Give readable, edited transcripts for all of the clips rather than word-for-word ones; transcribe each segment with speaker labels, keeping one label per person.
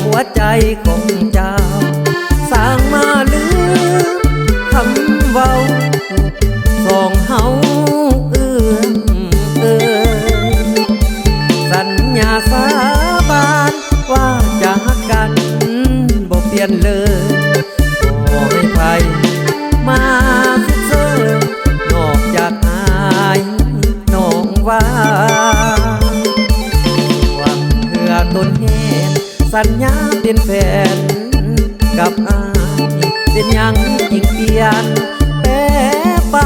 Speaker 1: หัวใจของเจ้าสร้างมาลืมคำเว้าสองเฮาเอื้อมเอ่ยสัญญาสาบานว่าจะฮักกันบ่เปลี่ยนเลยบ่ให้ใครมาสุดเสยนอกจากอายน้องว่าหวังเพื่อต้นเหตุสัญญาเป็นแฟนกับอายเป็นยังจริงเปลี่ยนแปรไป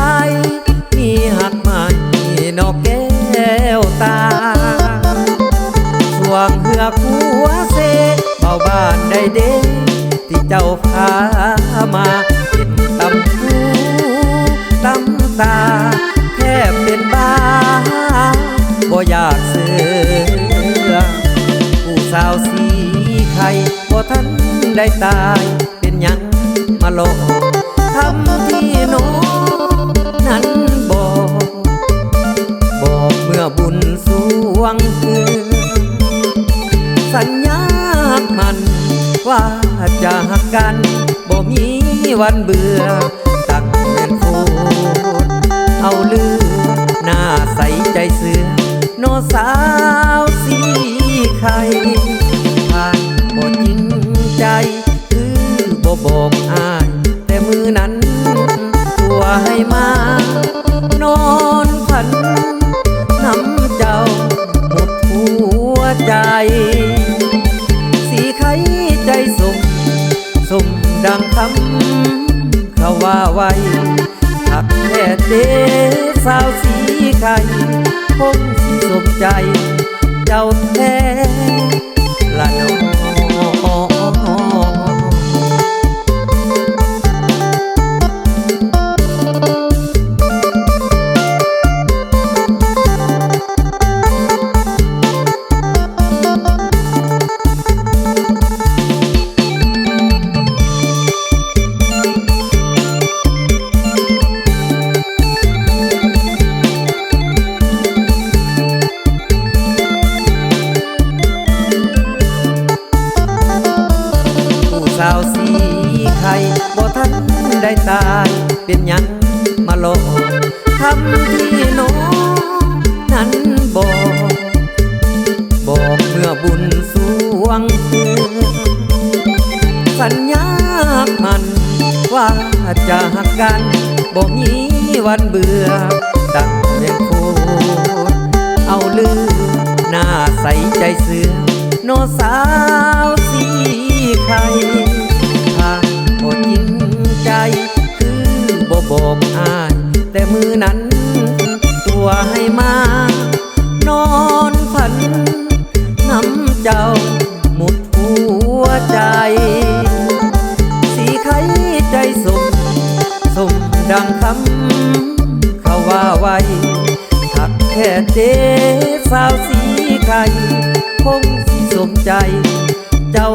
Speaker 1: มีหักใหม่นอกแก้วตาช่วงเหือกหัวเซเบาบ้านได้เด้ที่เจ้าพามาเป็นตำหูตำตาแทบเป็นบ้าบ่อยากเสือผู้สาวสีไข่บ่ทันได้ตายเป็นยังมาหลอกทำที่น้องนั้นบอกเมื่อบุญสวงคือสัญญามันว่าจะหักกันบ่มีวันเบื่อตั้งแม่นโฟดเอาลือหน้าใสใจเสือโนสาวสีไข่ผ่านบ่จริงใจคือบ่บอกอายแต่มือนั้นตัวให้มานอนฝันน้ำเจ้าหมดหัวใจสีไข่ใจสมดังคำเขาว่าไว้หักแท้เด้สาวสีไข่คงสิสมใจเจ้าแท้ละน้องสาวสีไข่บ่ทันได้ตายเป็นยังมาหลอกคำที่น้องนั้นบอกเมื่อบุญสวงสัญญามันว่าจะหักกันบ่มีวันเบื่อดังแมงโคดเอาลือหน้าใสใจเสือโนสาวสีไข่ถ้าบ่จริงใจคือบ่บอกอายแต่มือนั้นตัวให้มานอนฝันน้ำเจ้าหมดหัวใจสีไข่ใจสมดังคำเขาว่าไว้หักแค่เจ๊สาวสีไข่คงสิสมใจเจ้า